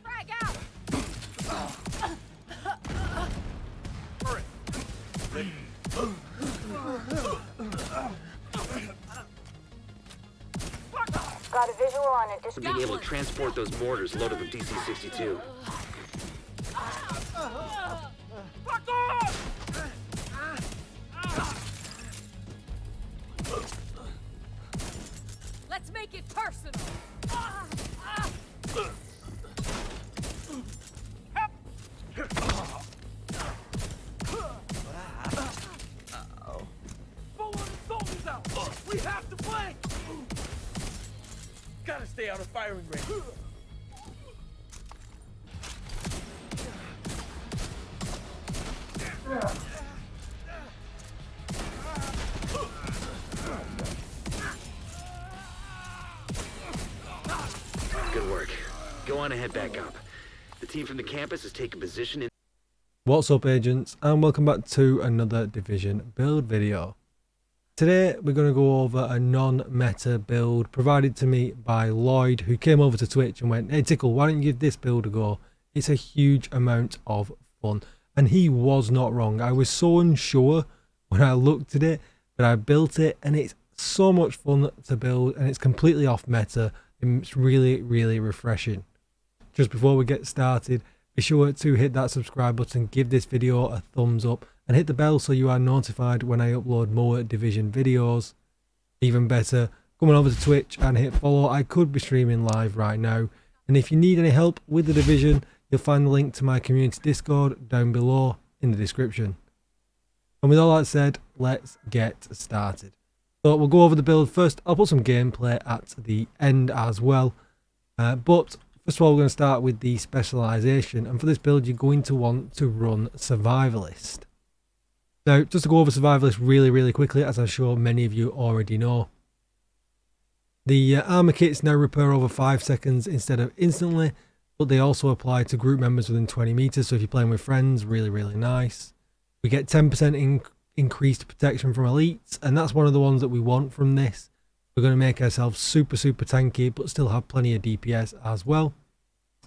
Frag out! Got a visual on it. To being able to transport those mortars loaded with DC-62. Fuck off! Let's make it personal. Soldiers out. We have to play. Gotta stay out of firing range. Good work. Go on and head back up. The team from the campus has taken position in... What's up, agents, and welcome back to another Division build video. Today we're going to go over a non-meta build provided to me by Lloyd, who came over to Twitch and went, "Hey Tickle, why don't you give this build a go? It's a huge amount of fun." And he was not wrong. I was so unsure when I looked at it, but I built it and it's so much fun to build and it's completely off meta. It's really, really refreshing. Just before we get started, be sure to hit that subscribe button, give this video a thumbs up, and hit the bell so you are notified when I upload more Division videos. Even better, come on over to Twitch and hit follow. I could be streaming live right now. And if you need any help with the Division, you'll find the link to my community Discord down below in the description. And with all that said, let's get started. So we'll go over the build first. I'll put some gameplay at the end as well. But first of all, we're going to start with the specialization. And for this build, you're going to want to run Survivalist. Now, just to go over Survivalist really quickly, as I'm sure many of you already know. The armor kits now repair over 5 seconds instead of instantly, but they also apply to group members within 20 meters. So if you're playing with friends, really nice. We get 10% increased protection from elites, and that's one of the ones that we want from this. We're going to make ourselves super tanky, but still have plenty of DPS as well.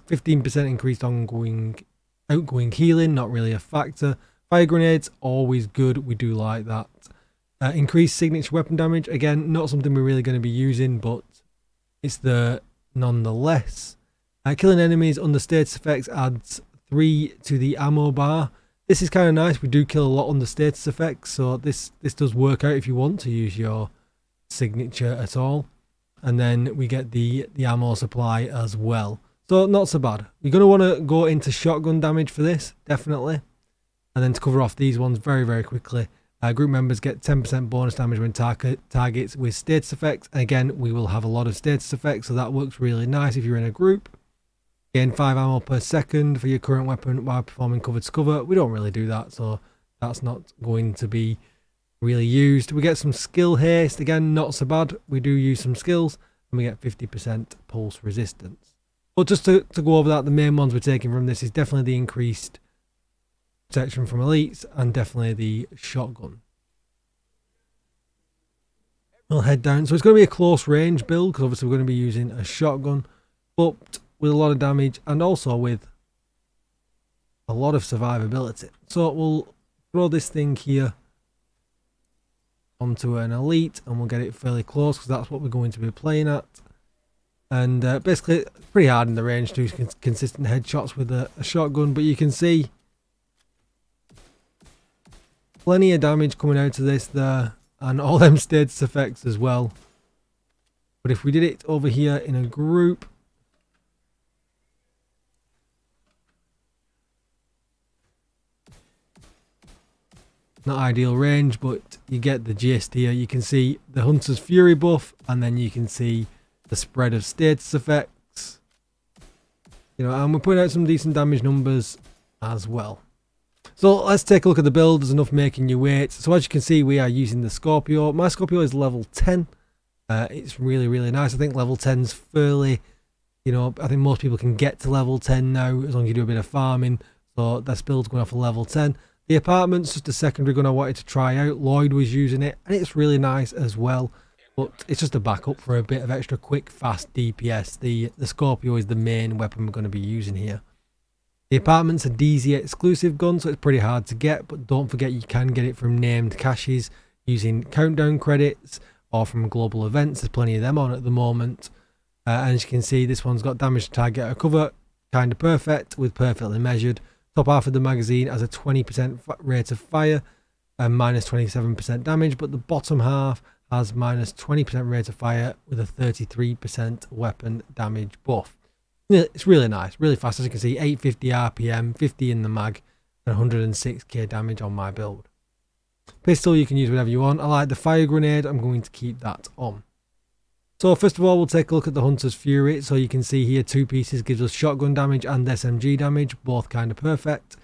15% increased outgoing healing, not really a factor. Fire grenades, always good, we do like that. Increased signature weapon damage, again, not something we're really going to be using, but it's there nonetheless. Killing enemies under status effects adds 3 to the ammo bar. This is kind of nice, we do kill a lot under status effects, so this does work out if you want to use your signature at all. And then we get the ammo supply as well. So not so bad. You're going to want to go into shotgun damage for this, definitely. And then to cover off these ones very quickly, group members get 10% bonus damage when targets with status effects. And again, we will have a lot of status effects, so that works really nice if you're in a group. Gain 5 ammo per second for your current weapon while performing cover to cover. We don't really do that, so that's not going to be really used. We get some skill haste, again, not so bad. We do use some skills, and we get 50% pulse resistance. But just to go over that, the main ones we're taking from this is definitely the increased protection from elites and definitely the shotgun. We'll head down. So it's going to be a close range build because obviously we're going to be using a shotgun, but with a lot of damage and also with a lot of survivability. So we'll throw this thing here onto an elite and we'll get it fairly close because that's what we're going to be playing at. And basically it's pretty hard in the range to do consistent headshots with a shotgun, but you can see plenty of damage coming out of this there, and all them status effects as well. But if we did it over here in a group, not ideal range, but you get the gist here. You can see the Hunter's Fury buff, and then you can see the spread of status effects. You know, and we're putting out some decent damage numbers as well. So let's take a look at the build. There's enough making you wait. So as you can see, we are using the Scorpio. My Scorpio is level 10. It's really nice. I think level 10's fairly, you know, I think most people can get to level 10 now as long as you do a bit of farming. So this build's going off a level 10. The apartment's just a secondary gun I wanted to try out. Lloyd was using it and it's really nice as well. but it's just a backup for a bit of extra quick, fast DPS. The Scorpio is the main weapon we're going to be using here. The apartment's a DZ exclusive gun, so it's pretty hard to get, but don't forget you can get it from named caches using countdown credits or from global events. There's plenty of them on at the moment. And as you can see, this one's got damage to target or cover, kind of perfect, with perfectly measured. Top half of the magazine has a 20% rate of fire and minus 27% damage, but the bottom half has minus 20% rate of fire with a 33% weapon damage buff. It's really nice, really fast. As you can see, 850 RPM, 50 in the mag, and 106k damage on my build. Pistol, you can use whatever you want. I like the fire grenade. I'm going to keep that on. So first of all, we'll take a look at the Hunter's Fury. So you can see here, 2 pieces gives us shotgun damage and SMG damage, both kind of perfect.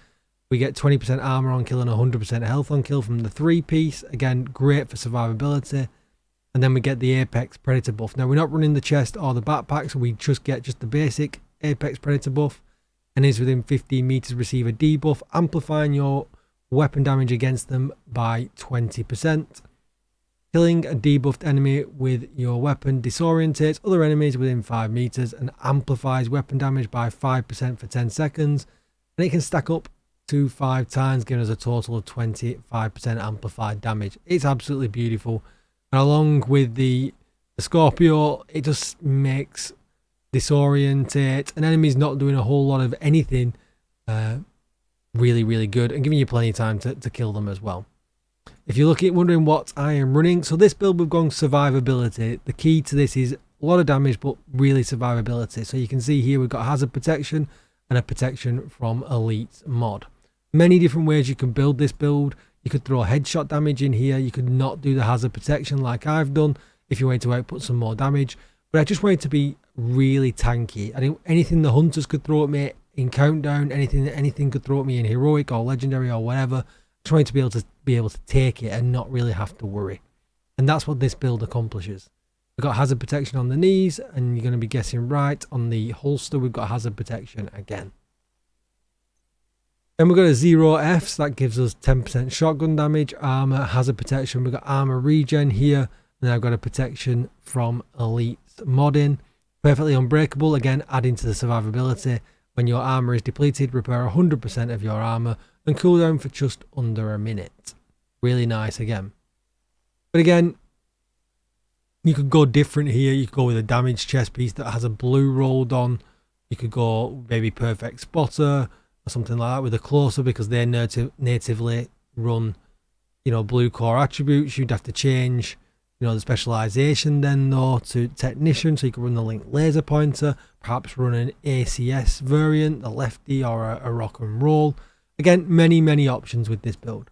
We get 20% armor on kill and 100% health on kill from the 3-piece. Again, great for survivability. And then we get the Apex Predator buff. Now, we're not running the chest or the backpack, so we just get the basic Apex Predator buff. And is within 15 meters, receive a debuff, amplifying your weapon damage against them by 20%. Killing a debuffed enemy with your weapon disorientates other enemies within 5 meters and amplifies weapon damage by 5% for 10 seconds. And it can stack up to 5 times, giving us a total of 25% amplified damage. It's absolutely beautiful. And along with the Scorpio, it just makes disorientate an enemy's not doing a whole lot of anything really, really good, and giving you plenty of time to kill them as well. If you're wondering what I am running, so this build we've gone survivability. The key to this is a lot of damage, but really survivability. So you can see here we've got hazard protection and a protection from elite mod. Many different ways you can build this build. You could throw headshot damage in here. You could not do the hazard protection like I've done if you wanted to output some more damage. But I just wanted to be really tanky. I didn't anything the hunters could throw at me in countdown, anything could throw at me in heroic or legendary or whatever. I just wanted to be able to take it and not really have to worry. And that's what this build accomplishes. We've got hazard protection on the knees, and you're going to be guessing right. On the holster, we've got hazard protection again. Then we've got a 0F, so that gives us 10% shotgun damage, armor, hazard protection. We've got armor regen here, and I've got a protection from elite modding. Perfectly unbreakable, again adding to the survivability. When your armor is depleted, repair 100% of your armor and cooldown for just under a minute. Really nice again. But again, you could go different here. You could go with a damaged chest piece that has a blue rolled on. You could go maybe perfect spotter or something like that with a closer, because they natively run, blue core attributes. You'd have to change, the specialization then though to technician, so you could run the link laser pointer, perhaps run an ACS variant, the lefty, or a rock and roll. Again, many options with this build.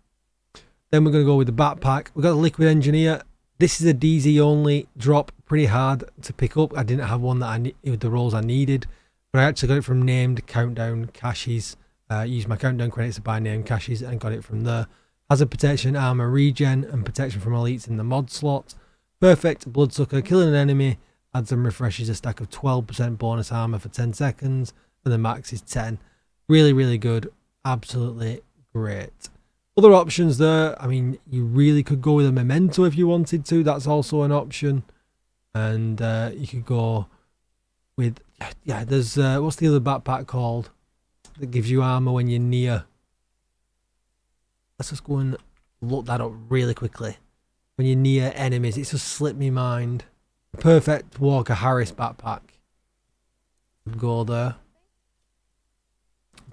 Then we're going to go with the backpack. We've got the liquid engineer. This is a DZ only drop, pretty hard to pick up. I didn't have one that with the rolls I needed, but I actually got it from named countdown caches. Used my countdown credits to buy named caches and got it from there. Hazard protection, armor regen, and protection from elites in the mod slot. Perfect bloodsucker, killing an enemy adds and refreshes a stack of 12% bonus armor for 10 seconds, and the max is 10. Really good, absolutely great. Other options there, I mean, you really could go with a memento if you wanted to. That's also an option. And you could go with, there's what's the other backpack called that gives you armor when you're near? Let's just go and look that up really quickly. When you're near enemies, it's just slipped me mind. Perfect Walker Harris backpack. Go there.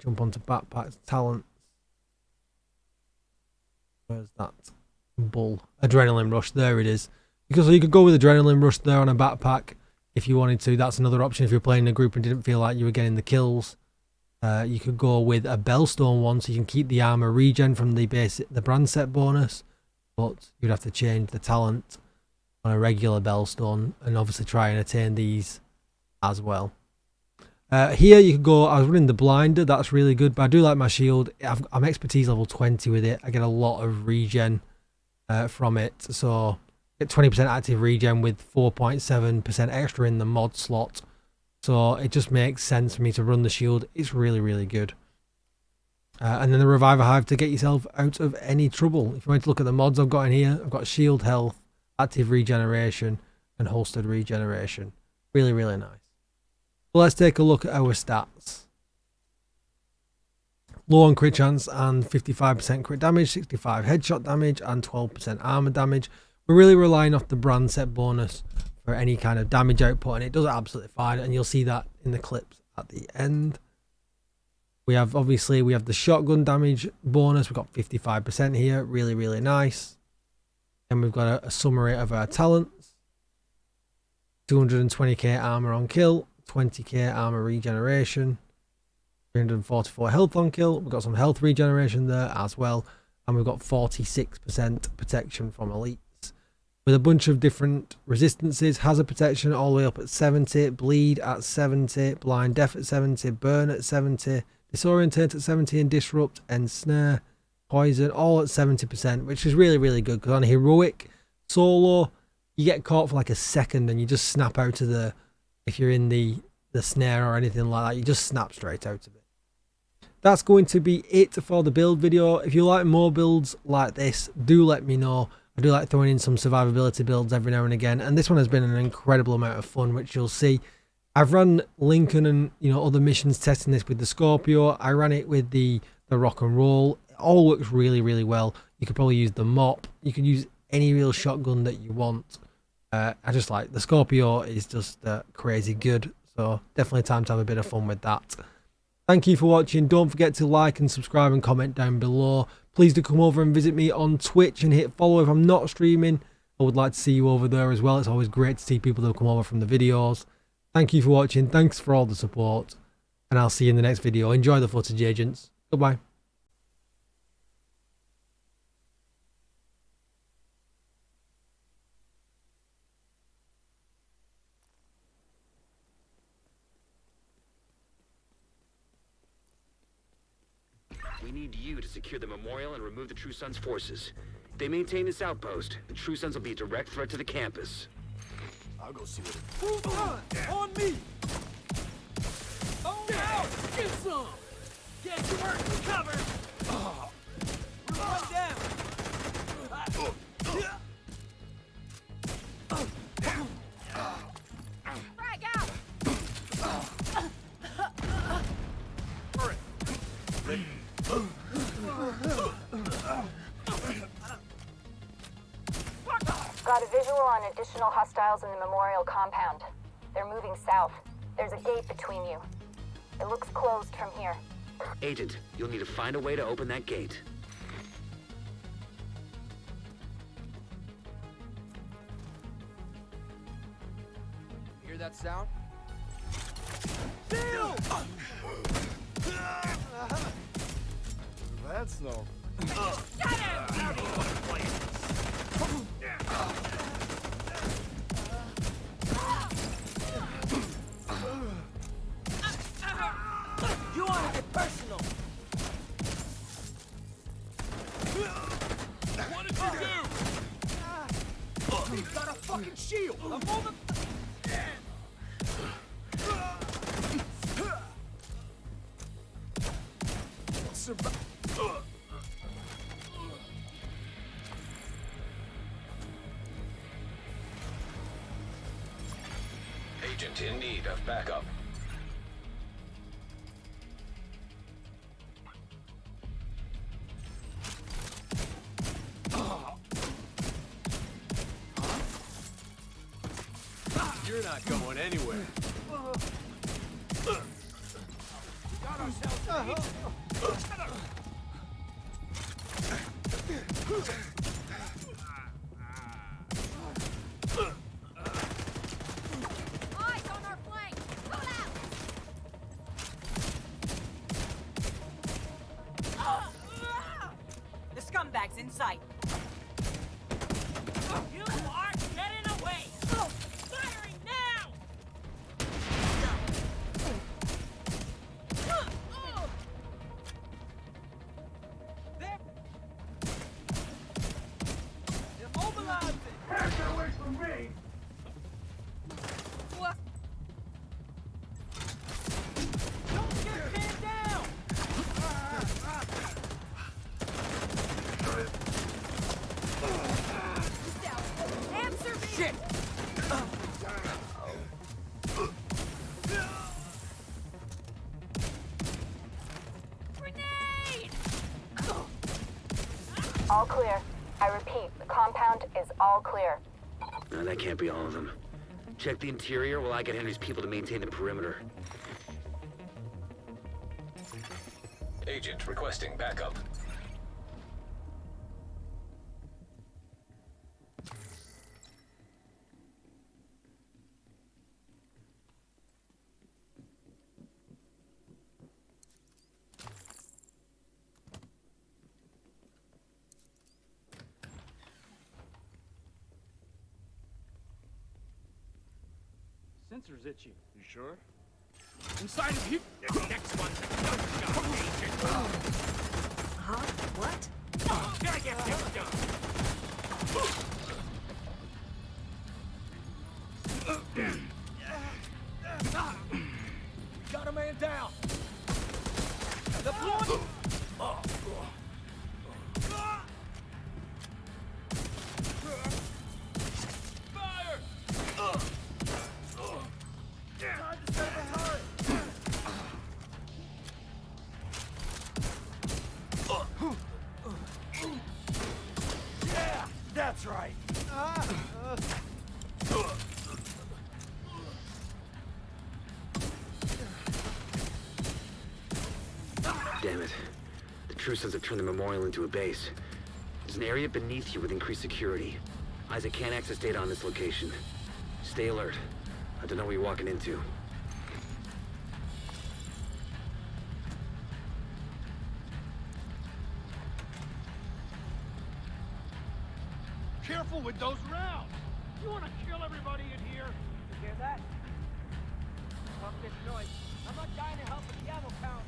Jump onto backpacks, talents. Where's that? Bull. Adrenaline Rush. There it is. Because you could go with Adrenaline Rush there on a backpack if you wanted to. That's another option if you're playing in a group and didn't feel like you were getting the kills. You could go with a Bellstone one, so you can keep the armor regen from the brand set bonus, but you'd have to change the talent on a regular Bellstone and obviously try and attain these as well. Here you could go, I was running the blinder, that's really good, but I do like my shield. I'm expertise level 20 with it. I get a lot of regen from it, so get 20% active regen with 4.7% extra in the mod slot. So it just makes sense for me to run the shield. It's really good. And then the Reviver Hive to get yourself out of any trouble. If you want to look at the mods I've got in here, I've got shield health, active regeneration, and holstered regeneration. Really, really nice. Well, let's take a look at our stats. Low on crit chance and 55% crit damage, 65 headshot damage, and 12% armor damage. We're really relying off the brand set bonus for any kind of damage output, and it does it absolutely fine, and you'll see that in the clips at the end. We have the shotgun damage bonus. We've got 55% here, really, really nice. And we've got a summary of our talents. 220k armor on kill, 20k armor regeneration, 344 health on kill. We've got some health regeneration there as well, and we've got 46% protection from elites, with a bunch of different resistances. Hazard protection all the way up at 70, bleed at 70, blind death at 70, burn at 70, disorientate at 70, and disrupt and snare, poison all at 70%, which is really, really good, because on heroic solo you get caught for like a second and you just snap out of the, if you're in the snare or anything like that, you just snap straight out of it. That's going to be it for the build video. If you like more builds like this, do let me know. I do like throwing in some survivability builds every now and again, and this one has been an incredible amount of fun, which you'll see. I've run Lincoln and other missions testing this with the Scorpio. I ran it with the rock and roll. It all works really, really well. You could probably use the mop. You could use any real shotgun that you want. I just like the Scorpio is just crazy good, so definitely time to have a bit of fun with that. Thank you for watching. Don't forget to like and subscribe and comment down below. Please do come over and visit me on Twitch and hit follow if I'm not streaming. I would like to see you over there as well. It's always great to see people that come over from the videos. Thank you for watching. Thanks for all the support, and I'll see you in the next video. Enjoy the footage, agents. Goodbye. We need you to secure the memorial and remove the True Sons' forces. If they maintain this outpost, the True Sons will be a direct threat to the campus. I'll go see what it is. Move on me! Oh, now! Get some! Get to work! Cover! Run down! Frag out! Got a visual on additional hostiles in the memorial compound. They're moving south. There's a gate between you. It looks closed from here. Agent, you'll need to find a way to open that gate. Hear that sound? Deal! That's no. You want to get personal? What did you do? He's got a fucking shield. I'm moving. Agent in need of backup. You're not going anywhere. We got ourselves Eyes on our flank! Pull out! The scumbag's in sight. You are getting away! Firing now! All clear. I repeat, the compound is all clear. No, that can't be all of them. Check the interior while I get Henry's people to maintain the perimeter. Agent requesting backup. Sensor's itchy. You sure? Inside of here. Next one's a gunshot, Agent. Huh? What? Gotta get this done. Got a man down. Deploy. Fire! Time to set the turret. Yeah, that's right. Damn it. The True Sons have turned the memorial into a base. There's an area beneath you with increased security. Isaac can't access data on this location. Stay alert. I don't know what you're walking into. Careful with those rounds. You want to kill everybody in here? You hear that? Fuck this noise. I'm not dying to help with the ammo count.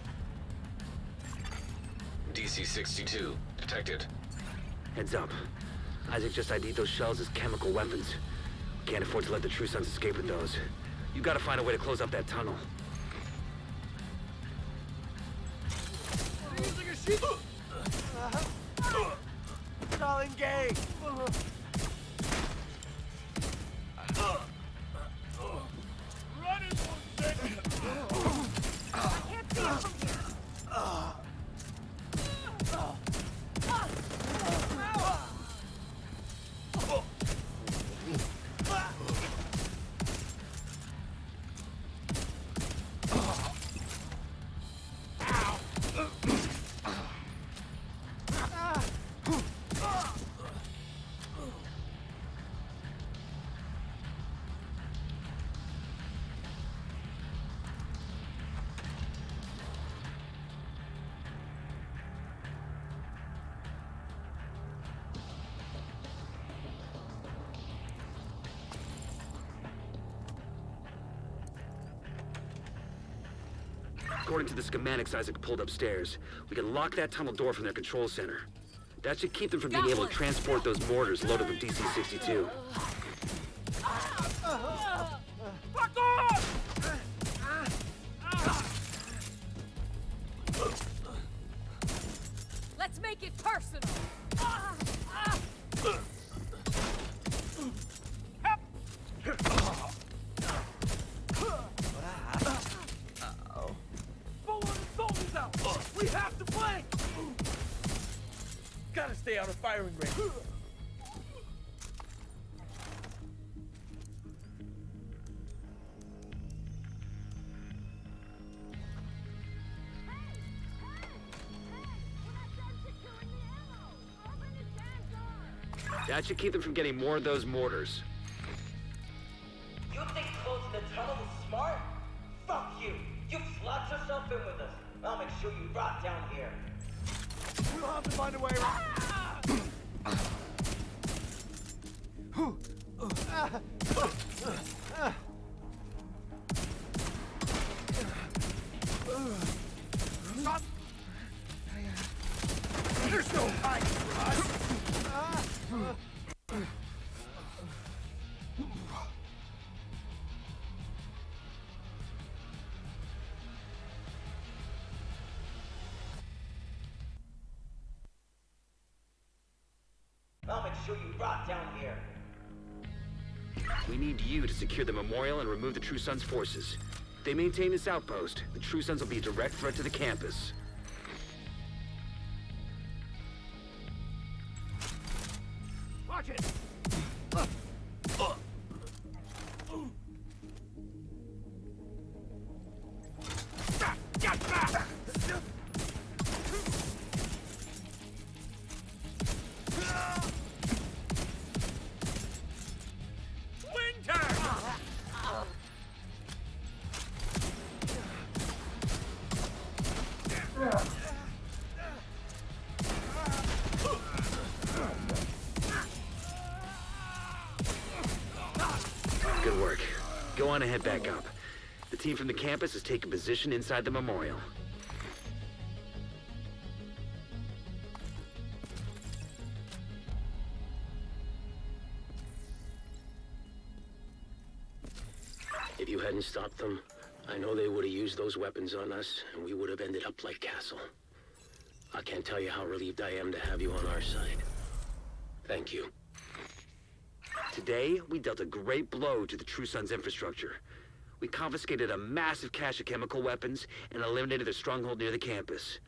DC-62 detected. Heads up. Isaac just ID'd those shells as chemical weapons. Can't afford to let the True Sons escape with those. You gotta find a way to close up that tunnel. Using a sheet. It's all engaged. Running for second. Can't see him from here. According to the schematics Isaac pulled upstairs, we can lock that tunnel door from their control center. That should keep them from being able to transport those mortars loaded with DC-62. Fuck off! Let's make it personal. Pull one of the soldiers out! We have to flank! Gotta stay out of firing range. That should keep them from getting more of those mortars. You think closing the tunnel is smart? Fuck you! You slot yourself in with us. I'll make sure you rot down here. We'll have to find a way There's no hiding for us! I'll make sure you rot down here. We need you to secure the memorial and remove the True Sons' forces. If they maintain this outpost, the True Sons will be a direct threat to the campus. Good work. Go on and head back up. The team from the campus has taken position inside the memorial. If you hadn't stopped them, I know they would have used those weapons on us, and we would have ended up like Castle. I can't tell you how relieved I am to have you on our side. Thank you. Today, we dealt a great blow to the True Sons' infrastructure. We confiscated a massive cache of chemical weapons and eliminated their stronghold near the campus.